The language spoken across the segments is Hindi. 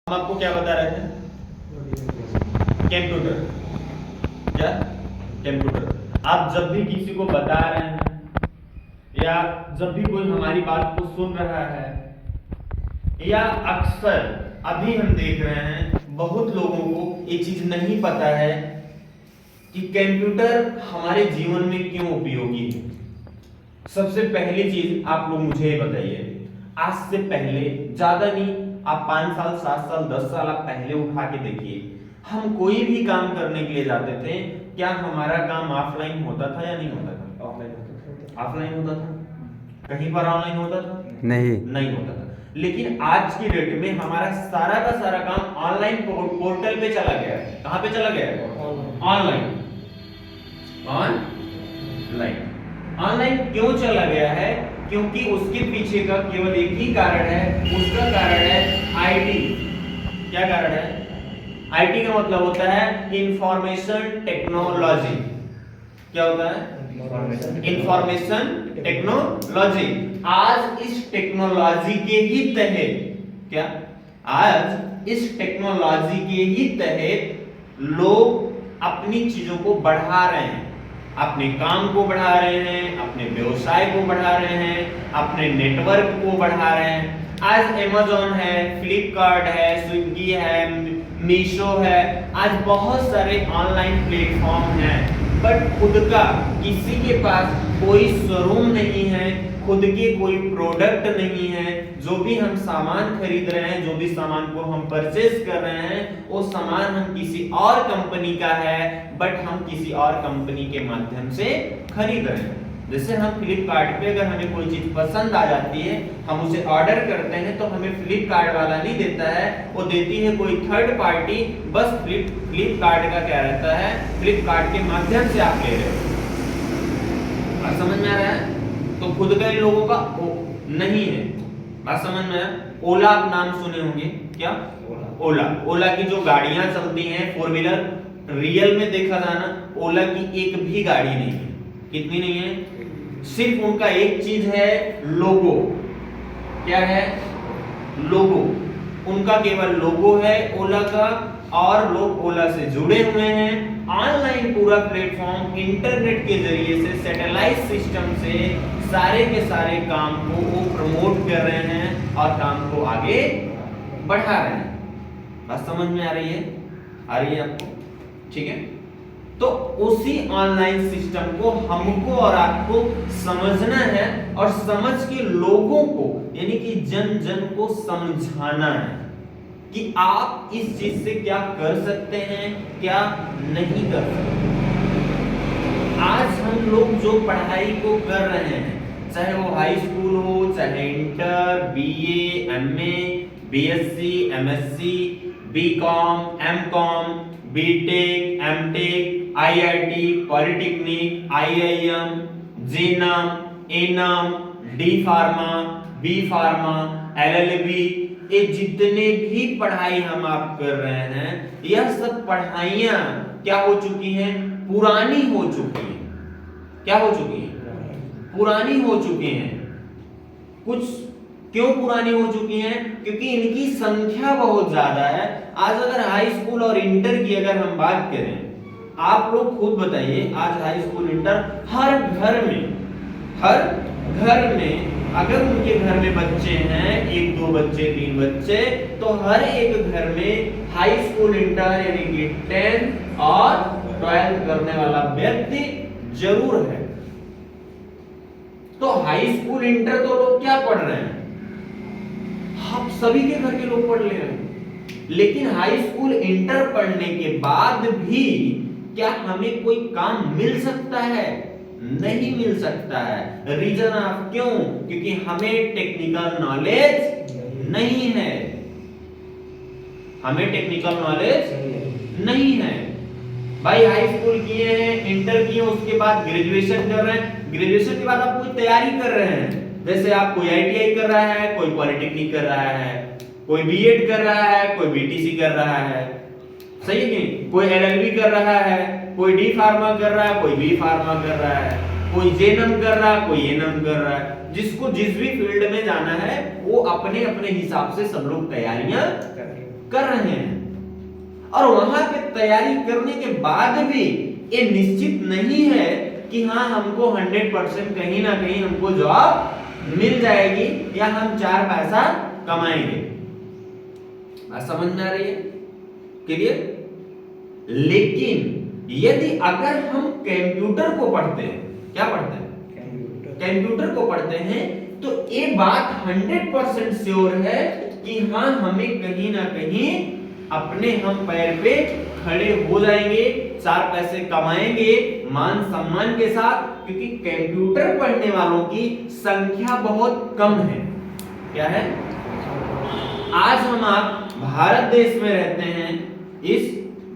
हम आपको क्या बता रहे थे? कंप्यूटर। क्या? कंप्यूटर। आप जब भी किसी को बता रहे हैं या जब भी कोई हमारी बात को सुन रहा है या अक्सर अभी हम देख रहे हैं बहुत लोगों को ये चीज नहीं पता है कि कंप्यूटर हमारे जीवन में क्यों उपयोगी है। सबसे पहली चीज आप लोग मुझे ये बताइए, आज से पहले ज्यादा नहीं, आप 5 साल 7 साल 10 साल आप पहले उठा के देखिए, हम कोई भी काम करने के लिए जाते थे, क्या हमारा काम ऑफलाइन होता था या नहीं होता था? ऑफलाइन होता था। कहीं पर ऑनलाइन होता था? नहीं होता था। लेकिन आज की डेट में हमारा सारा का सारा काम ऑनलाइन पोर्टल पे चला गया है। कहां पे चला गया है? ऑनलाइन। ऑनलाइन क्यों चला गया है? क्योंकि उसके पीछे का केवल एक ही कारण है, उसका कारण है आईटी। क्या कारण है? आईटी का मतलब होता है इंफॉर्मेशन टेक्नोलॉजी। क्या होता है? Information technology. आज इस टेक्नोलॉजी के ही तहत क्या? आज इस टेक्नोलॉजी के ही तहत लोग अपनी चीजों को बढ़ा रहे हैं, अपने काम को बढ़ा रहे हैं, अपने व्यवसाय को बढ़ा रहे हैं, अपने नेटवर्क को बढ़ा रहे हैं। आज Amazon है, फ्लिपकार्ट है, स्विगी है, मीशो है, आज बहुत सारे ऑनलाइन प्लेटफॉर्म हैं, बट खुद का किसी के पास कोई शोरूम नहीं है, खुद के कोई प्रोडक्ट नहीं है। जो भी हम सामान खरीद रहे हैं, जो भी सामान को हम परचेज कर रहे हैं, वो सामान हम किसी और कंपनी का है, बट हम किसी और कंपनी के माध्यम से खरीद रहे हैं। जैसे हम फ्लिपकार्ट पे अगर हमें कोई चीज पसंद आ जाती है, हम उसे ऑर्डर करते हैं, तो हमें फ्लिपकार्ट वाला नहीं देता है, वो देती है कोई थर्ड पार्टी। बस फ्लिपकार्ट का क्या रहता है, फ्लिपकार्ट के माध्यम से आप ले रहे हो। समझ में आ रहा है? तो खुद का इन लोगों का नहीं है। बात समझ में आया? ओला आप नाम सुने होंगे। क्या? ओला की जो गाड़ियां चलती हैं फोर व्हीलर, रियल में देखा था ना, ओला की एक भी गाड़ी नहीं है। कितनी नहीं है? सिर्फ उनका एक चीज है, लोगो। क्या है? लोगो। उनका केवल लोगो है ओला का, और लोग ओला से जुड़े हुए हैं। ऑनलाइन पूरा प्लेटफॉर्म इंटरनेट के जरिए से, सैटेलाइट सिस्टम से सारे के सारे काम को वो प्रमोट कर रहे हैं और काम को आगे बढ़ा रहे हैं। बात समझ में आ रही है? आ रही है आपको? ठीक है। तो उसी ऑनलाइन सिस्टम को हमको और आपको समझना है, और समझ के लोगों को यानी कि जन जन को समझाना है कि आप इस चीज से क्या कर सकते हैं, क्या नहीं कर सकते। आज हम लोग जो पढ़ाई को कर रहे हैं, चाहे वो हाई स्कूल हो, चाहे inter, BA, MA, BSc, MSc, BCom, MCom, BTech, MTech, IIT, polytechnic, IIM, GNM, ANM, D pharma, B pharma, LLB, ये जितने भी पढ़ाई हम आप कर रहे हैं, यह सब पढ़ाइयां क्या हो चुकी हैं? पुरानी हो चुकी हैं। क्या हो चुकी हैं? पुरानी हो चुकी हैं। कुछ क्यों पुरानी हो चुकी हैं? क्योंकि इनकी संख्या बहुत ज्यादा है। आज अगर हाई स्कूल और इंटर की अगर हम बात करें, आप लोग खुद बताइए, आज हाई स्कूल इंटर हर घर में अगर उनके घर में बच्चे हैं, 1 2 बच्चे, 3 बच्चे, तो हर एक घर में हाई स्कूल इंटर यानी कि 10th और 12th करने वाला व्यक्ति जरूर है। तो हाई स्कूल इंटर तो लोग क्या पढ़ रहे हैं? हम सभी के घर के लोग पढ़ ले रहे हैं। लेकिन हाई स्कूल इंटर पढ़ने के बाद भी क्या हमें कोई काम मिल सकता है? नहीं मिल सकता है। रीजन ऑफ क्यों? क्योंकि हमें टेक्निकल नॉलेज नहीं है। हमें टेक्निकल नॉलेज नहीं है। भाई हाई स्कूल किए हैं, इंटर किए, उसके बाद ग्रेजुएशन कर रहे हैं, ग्रेजुएशन के बाद आप कोई तैयारी कर रहे हैं। जैसे आप कोई आईटीआई कर रहा है, कोई पॉलिटेक्निक कर रहा है, कोई बीएड कर रहा है, कोई बीटीसी कर रहा है, सही है कि? कोई एलएलबी कर रहा है, कोई डी फार्मा कर रहा है, कोई बी फार्मा कर रहा है, कोई जेनम कर रहा है, कोई एनम कर रहा है। जिसको जिस भी फील्ड में जाना है, वो अपने अपने हिसाब से सब लोग तैयारियां कर रहे हैं और वहां पे तैयारी करने के बाद भी ये निश्चित नहीं है कि हाँ हमको 100% कहीं ना कहीं हमको जॉब मिल जाएगी या हम 4 पैसा कमाएंगे। बात समझ में आ रही है? क्लियर? लेकिन यदि अगर हम कंप्यूटर को पढ़ते हैं, क्या पढ़ते हैं? कंप्यूटर को पढ़ते हैं, तो ये बात 100% श्योर है कि हाँ हमें कहीं ना कहीं अपने हम पैर पे खड़े हो जाएंगे, 4 पैसे कमाएंगे मान सम्मान के साथ, क्योंकि कंप्यूटर पढ़ने वालों की संख्या बहुत कम है। क्या है? आज हम आप भारत देश में रहते हैं, इस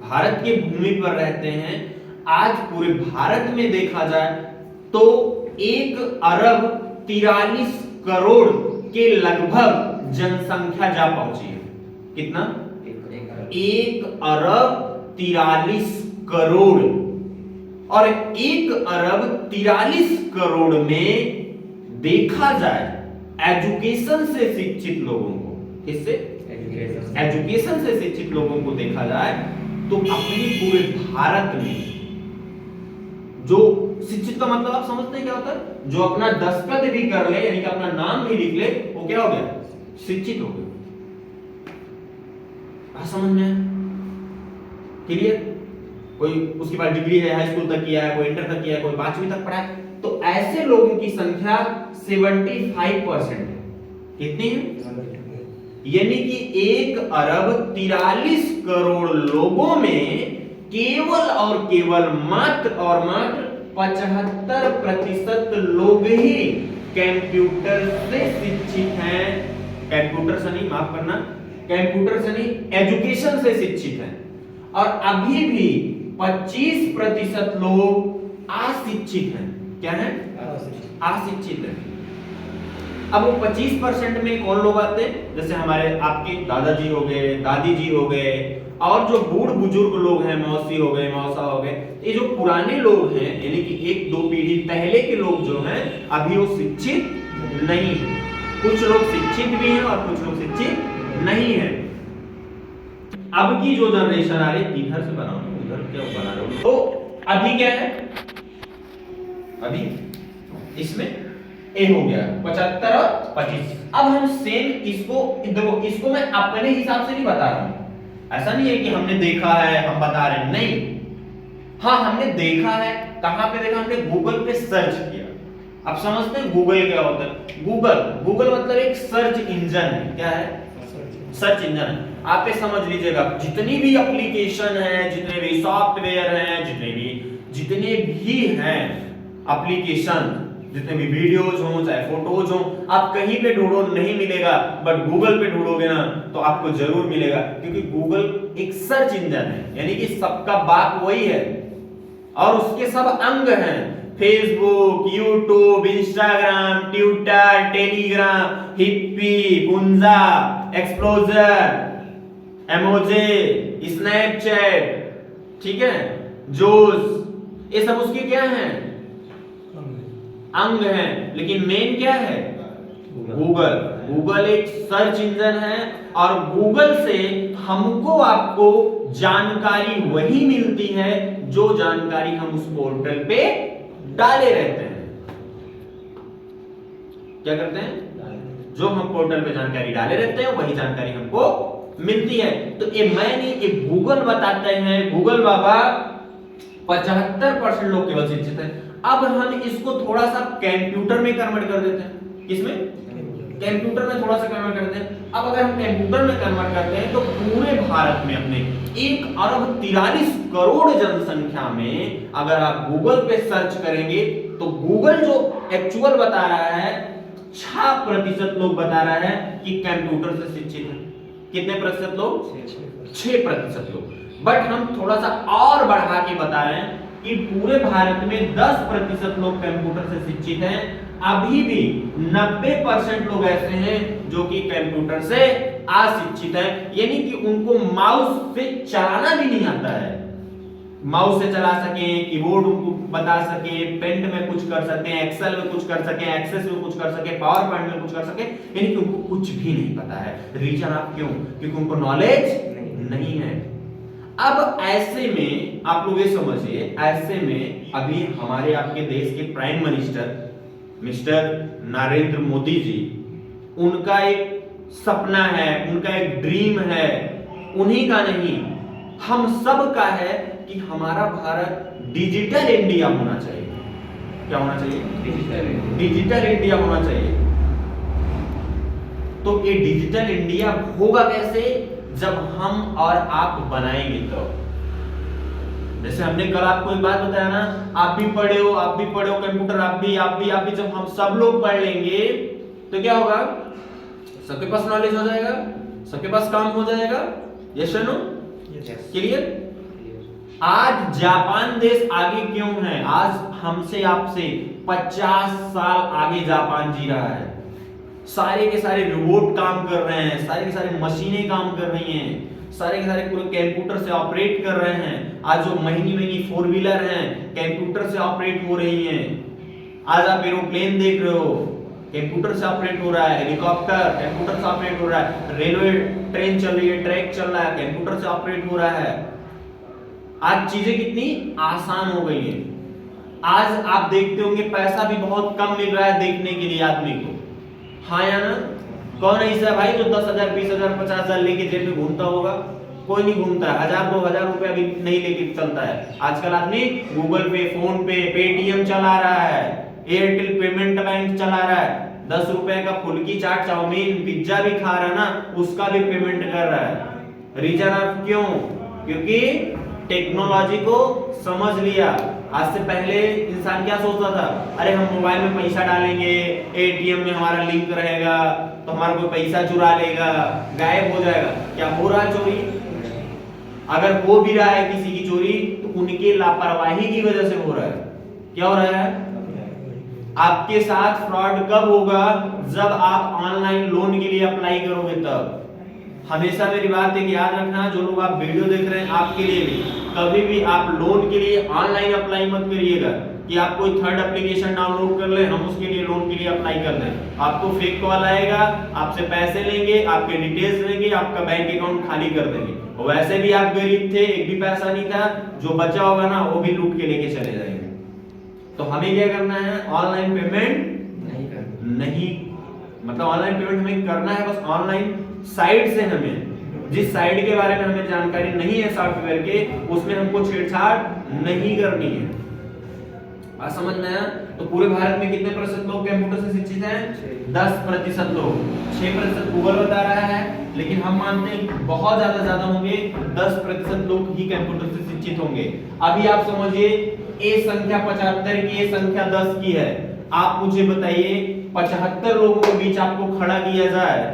भारत की भूमि पर रहते हैं। आज पूरे भारत में देखा जाए तो 1,43 करोड़ के लगभग जनसंख्या जा पहुंची है। कितना? 1,43 करोड़। और 1,43 करोड़ में देखा जाए एजुकेशन से शिक्षित लोगों को, किससे? एजुकेशन से शिक्षित लोगों को देखा जाए तो अपने पूरे भारत में जो शिक्षित का मतलब आप समझते हैं क्या होता है? जो अपना दस्तखत भी कर ले, यानी कि अपना नाम भी लिख ले, वो क्या हो गया? शिक्षित हो गया। समझ में? क्लियर? कोई उसके बाद डिग्री है, हाई स्कूल तक किया है, कोई इंटर तक किया है, कोई 5वीं तक पढ़ा है, तो ऐसे लोगों की संख्या 75% है। कितनी है? यानी कि 1,43 करोड़ लोगों में केवल और केवल मात्र 75% लोग ही कंप्यूटर से शिक्षित हैं। कंप्यूटर से नहीं, माफ करना, कंप्यूटर से नहीं, एजुकेशन से शिक्षित हैं। और अभी भी 25% लोग अशिक्षित हैं। क्या है? अशिक्षित हैं। अब वो 25% में कौन लोग आते हैं? जैसे हमारे आपके दादाजी हो गए, दादी जी हो गए, और जो बूढ़ बुजुर्ग लोग हैं, मौसी हो गए, मौसा हो गए, ये जो पुराने लोग हैं, यानी कि 1-2 पीढ़ी पहले के लोग जो हैं, अभी वो शिक्षित नहीं है। कुछ लोग शिक्षित भी हैं और कुछ लोग शिक्षित नहीं है। अब की जो जनरेशन आ रही है, इधर से बनाओ, उधर क्या बना रहे हो? तो अभी क्या है? अभी इसमें ए हो गया 75 और 25। अब हम सेम इसको देखो, इसको मैं अपने हिसाब से नहीं बता रहा हूं। ऐसा नहीं है कि हमने देखा है हम बता रहे हैं, नहीं। हाँ हमने देखा है। कहां पे देखा? हमने गूगल पे सर्च किया। अब समझते हैं गूगल क्या होता है? गूगल मतलब एक सर्च इंजन है। क्या है? सर्च इंजन है। आप ये समझ लीजिएगा, जितनी भी एप्लीकेशन है, जितने भी सॉफ्टवेयर हैं, जितने भी हैं एप्लीकेशन, जितने भी वीडियोज हो चाहे फोटोज हो, आप कहीं पे ढूंढो नहीं मिलेगा, बट गूगल पे ढूंढोगे ना तो आपको जरूर मिलेगा, क्योंकि गूगल एक सर्च इंजन है, यानी कि सबका बाप वही है और उसके सब अंग हैं। Facebook, YouTube, Instagram, Twitter, Telegram, Hipi, पुंजा, एक्सप्लोजर, एमोजे, स्नैपचैट, ठीक है, जोस, ये सब उसके क्या हैं? अंग हैं। लेकिन मेन क्या है? गूगल एक सर्च इंजन है और गूगल से हमको आपको जानकारी वही मिलती है जो जानकारी हम उस पोर्टल पे डाले रहते हैं। क्या करते हैं? जो हम पोर्टल पे जानकारी डाले रहते हैं वही जानकारी हमको मिलती है। तो ये मैं नहीं, ये गूगल बताते हैं। गूगल बाबा 75% लोग केवल शिक्षित हैं। अब हम इसको थोड़ा सा कंप्यूटर में कन्वर्ट कर देते हैं। किसमें? कंप्यूटर में थोड़ा सा कन्वर्ट करते हैं। अब अगर हम कंप्यूटर में कन्वर्ट करते हैं तो पूरे भारत में अपने 1,43 करोड़ जनसंख्या में अगर आप गूगल पे सर्च करेंगे तो गूगल जो एक्चुअल बता रहा है 6% लोग बता रहा है कि कंप्यूटर से शिक्षित है। कितने प्रतिशत लोग? 6% लोग। बट हम थोड़ा सा और बढ़ा के बता रहे हैं कि पूरे भारत में 10% लोग कंप्यूटर से शिक्षित हैं। अभी भी 90% लोग ऐसे हैं जो कि कंप्यूटर से अशिक्षित हैं, यानी कि उनको माउस से चलाना भी नहीं आता है। माउस से चला सके, कीबोर्ड बता सके, पेंट में कुछ कर सके, एक्सेल में कुछ कर सके, एक्सेस में कुछ कर सके, पावर पॉइंट में कुछ कर सके, यानी कि उनको कुछ भी नहीं पता है। रीजन आप क्यों? क्योंकि उनको नॉलेज नहीं है। अब ऐसे में आप लोग ये समझिए, ऐसे में अभी हमारे आपके देश के prime minister mister Narendra Modi ji, उनका एक सपना है, उनका एक ड्रीम है, उन्हीं का नहीं हम सब का है कि हमारा भारत डिजिटल इंडिया होना चाहिए। क्या होना चाहिए? डिजिटल इंडिया होना चाहिए। तो ये डिजिटल इंडिया होगा कैसे? जब हम और आप बनाएंगे तो। जैसे हमने कल आपको एक बात बताया ना, आप भी पढ़े हो कंप्यूटर, आप भी जब हम सब लोग पढ़ लेंगे तो क्या होगा? सबके पास नॉलेज हो जाएगा, सबके पास काम हो जाएगा। यस और नो? क्लियर? आज जापान देश आगे क्यों है? आज हमसे आपसे 50 साल आगे जापान जी रहा है। सारे के सारे रोबोट काम कर रहे हैं, सारे के सारे मशीनें काम कर रही हैं, सारे के सारे पूरे कंप्यूटर से ऑपरेट कर रहे हैं। आज जो महंगी महंगी 4 व्हीलर हैं कंप्यूटर से ऑपरेट हो रही हैं। आज आप एरोप्लेन देख रहे हो, कंप्यूटर से ऑपरेट हो रहा है। हेलीकॉप्टर कंप्यूटर से ऑपरेट हो रहा है। रेलवे ट्रेन चल रही है, ट्रैक चल रहा है, कंप्यूटर से ऑपरेट हो रहा है। आज चीजें कितनी आसान हो गई हैं। आज आप देखते होंगे पैसा भी बहुत कम मिल रहा है देखने के लिए आदमी को। हाँ या ना? कौन ऐसा भाई जो 10,000 20,000 50,000 लेके जेब में घूमता होगा? कोई नहीं घूमता है। 1000 2000 रुपया भी नहीं लेके चलता है। आजकल आदमी गूगल पे, फोन पे, पेटीएम चला रहा है, एयरटेल पेमेंट बैंक चला रहा है। 10 रुपए का फुल्की चाट चाउमीन पिज्जा भी खा रहा है ना, उसका भी पेमेंट कर रहा है। रीजन ऑफ क्यों? क्योंकि टेक्नोलॉजी को समझ लिया। आज से पहले इंसान क्या सोचता था? अरे हम मोबाइल में पैसा डालेंगे, एटीएम में हमारा लिंक रहेगा तो हमारा कोई पैसा चुरा लेगा, गायब हो जाएगा। क्या हो रहा है चोरी? अगर हो भी रहा है किसी की चोरी तो उनके लापरवाही की वजह से हो रहा है। क्या हो रहा है? आपके साथ फ्रॉड कब होगा? जब आप ऑनलाइन लोन के लिए अप्लाई करोगे तब। हमेशा मेरी बात है कि याद रखना, जो लोग आप वीडियो देख रहे हैं आपके लिए भी, कभी भी आप लोन के लिए ऑनलाइन अप्लाई मत करिएगा कि आप कोई थर्ड एप्लीकेशन डाउनलोड कर ले, हम उसके लिए लोन के लिए अप्लाई कर दें। आपको फेक कॉल आएगा, आपसे पैसे लेंगे, आपके डिटेल्स लेंगे, आपका बैंक अकाउंट खाली कर देंगे। वैसे भी आप गरीब थे, एक भी पैसा नहीं था, जो बचा होगा ना वो भी लूट के लेके चले जाएंगे। तो हमें क्या करना है? ऑनलाइन पेमेंट नहीं, मतलब ऑनलाइन पेमेंट हमें करना है, बस ऑनलाइन साइट से हमें, जिस साइट के बारे में हमें जानकारी नहीं है सॉफ्टवेयर के, उसमें हमको छेड़छाड़ नहीं करनी है। बात समझ में आया? तो पूरे भारत में कितने प्रतिशत लोग कंप्यूटर से शिक्षित हैं? 10% लोग। 6% गूगल बता रहा है, लेकिन हम मानते हैं बहुत ज्यादा होंगे, 10% लोग ही कंप्यूटर से शिक्षित होंगे। अभी आप समझिए, ये संख्या 75 की, ये संख्या 10 की है। आप मुझे बताइए 75 लोगों के बीच आपको खड़ा किया जाए,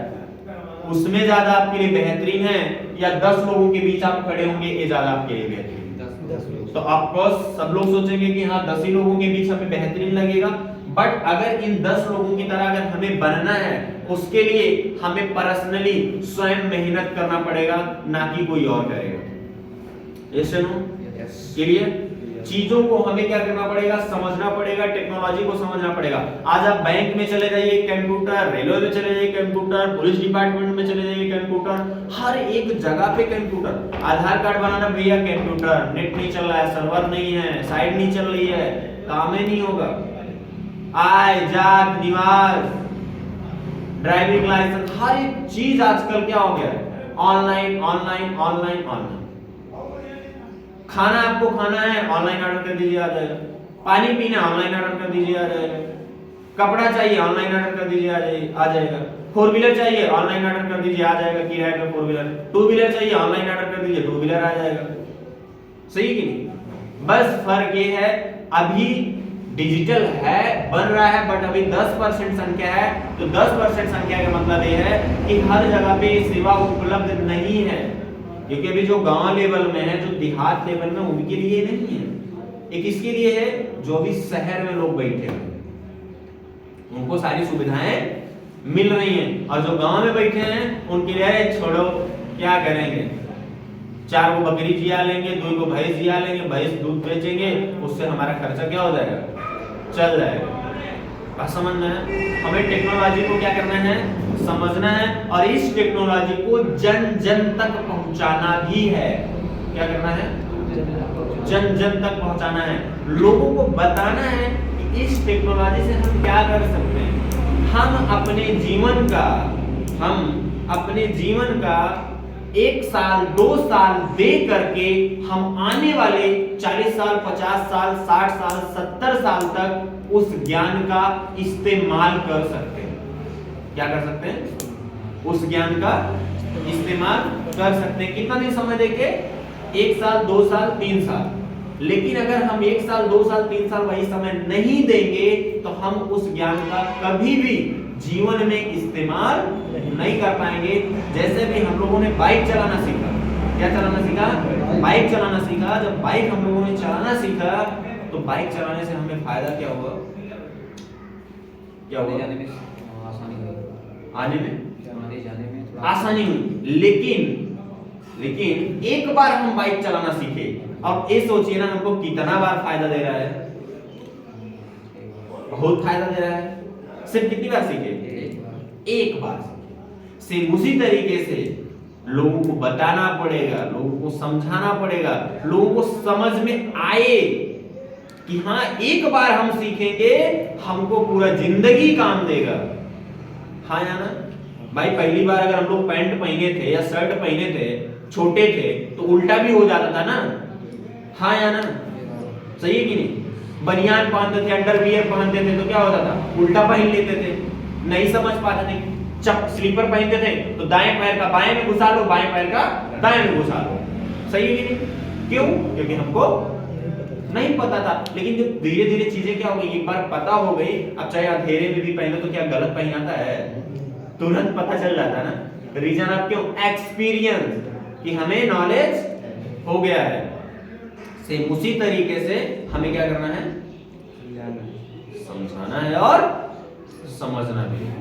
उसमें ज्यादा आपके लिए बेहतरीन है या 10 लोगों के बीच आप खड़े होंगे ये ज्यादा आपके लिए बेहतरीन? 10 तो ऑफकोर्स सब लोग सोचेंगे कि हाँ 10 ही लोगों के बीच हमें बेहतरीन लगेगा। बट अगर इन 10 लोगों की तरह अगर हमें बनना है, उसके लिए हमें पर्सनली स्वयं मेहनत करना पड़ेगा, ना कि कोई और करेगा। Yes no? क्लियर? चीजों को हमें क्या करना पड़ेगा? समझना पड़ेगा, टेक्नोलॉजी को समझना पड़ेगा। आज आप बैंक में चले जाइए कंप्यूटर, रेलवे में चले जाइए कंप्यूटर, पुलिस डिपार्टमेंट में चले जाइए कंप्यूटर, हर एक जगह पे कंप्यूटर। आधार कार्ड बनाना भैया कंप्यूटर, नेट नहीं चल रहा है, सर्वर नहीं है, साइट नहीं चल रही है, काम ही नहीं होगा। आय जात निवास, ड्राइविंग लाइसेंस, हर एक चीज आजकल क्या हो गया है? Online online online online. खाना आपको खाना है, ऑनलाइन ऑर्डर कर दीजिए, आ जाएगा। पानी पीना, ऑनलाइन ऑर्डर कर दीजिए, आ जाएगा। कपड़ा चाहिए, ऑनलाइन ऑर्डर कर दीजिए, आ जाएगा। 4 व्हीलर चाहिए, ऑनलाइन ऑर्डर कर दीजिए, आ जाएगा किराए पे 4 व्हीलर। 2 व्हीलर चाहिए, ऑनलाइन ऑर्डर कर दीजिए, 2 व्हीलर आ जाएगा। सही कि नहीं? बस फर्क ये है, अभी डिजिटल है, बन रहा है, बट अभी 10% संख्या है। तो 10% संख्या का मतलब ये है कि हर जगह पे सेवा उपलब्ध नहीं है, क्योंकि अभी जो गांव लेवल में है, जो देहात लेवल में, उनके लिए नहीं है। ये किसके लिए है? जो भी शहर में लोग बैठे हैं, उनको सारी सुविधाएं मिल रही हैं, और जो गांव में बैठे हैं उनके लिए छोड़ो, क्या करेंगे? 4 को बकरी जिया लेंगे, 2 को भैंस जिया लेंगे, भैंस दूध बेचेंगे, उससे हमारा खर्चा क्या हो जाएगा? चल जाएगा। बात समझ में है? हमें टेक्नोलॉजी को क्या करना है? समझना है और इस टेक्नोलॉजी को जन जन तक पहुंचाना भी है। क्या करना है? जन जन तक पहुंचाना है, लोगों को बताना है कि इस टेक्नोलॉजी से हम क्या कर सकते हैं। हम अपने जीवन का 1 साल 2 साल दे करके हम आने वाले 40 साल 50 साल 60 साल 70 साल तक उस ज्ञान का इस्तेमाल कर सकते हैं। क्या कर सकते हैं? उस ज्ञान का इस्तेमाल कर सकते हैं। कितना दिन समय देके? 1 साल 2 साल 3 साल। लेकिन अगर हम 1 साल 2 साल 3 साल वही समय नहीं देंगे तो हम उस ज्ञान का कभी भी जीवन में इस्तेमाल नहीं कर पाएंगे। जैसे भी हम लोगों ने बाइक चलाना सीखा, क्या चलाना सीखा? बाइक चलाना सीखा। जब बाइक हम लोगों ने चलाना सीखा तो बाइक चलाने से हमें फायदा क्या हुआ? क्या हुआ? आने में आसानी हुई। लेकिन एक बार हम बाइक चलाना सीखे, अब ये सोचिए ना हमको कितना बार फायदा दे रहा है? बहुत फायदा दे रहा है। सिर्फ कितनी बार सीखे? एक बार सीखे। सिर्फ उसी तरीके से लोगों को बताना पड़ेगा, लोगों को समझाना पड़ेगा, लोगों को समझ में आए कि हाँ एक बार हम सीखेंगे हमको पूरा जिंदगी काम देगा। हाँ या ना भाई? पहली बार अगर हम लोग पैंट पहने थे या शर्ट पहने थे, छोटे थे, तो उल्टा भी हो जाता था ना। हाँ या ना? सही है कि नहीं? बनियान पहनते थे, अंडरवियर पहनते थे तो क्या होता था? उल्टा पहन लेते थे, नहीं समझ पाते थे। स्लीपर पहनते थे तो दाएं पैर का बाएं में घुसा लो, बाएं पैर का दाएं में घुसा लो। सही है कि नहीं? क्यों? क्योंकि हमको नहीं पता था। लेकिन जब धीरे धीरे चीजें क्या हो गई, एक बार पता हो गई, अब चाहे अंधेरे में भी पहने तो क्या गलत पहनाता है? तुरंत पता चल जाता है ना। रीजन आप क्यों? एक्सपीरियंस, कि हमें नॉलेज हो गया है। सेम उसी तरीके से हमें क्या करना है? समझाना है और समझना भी है।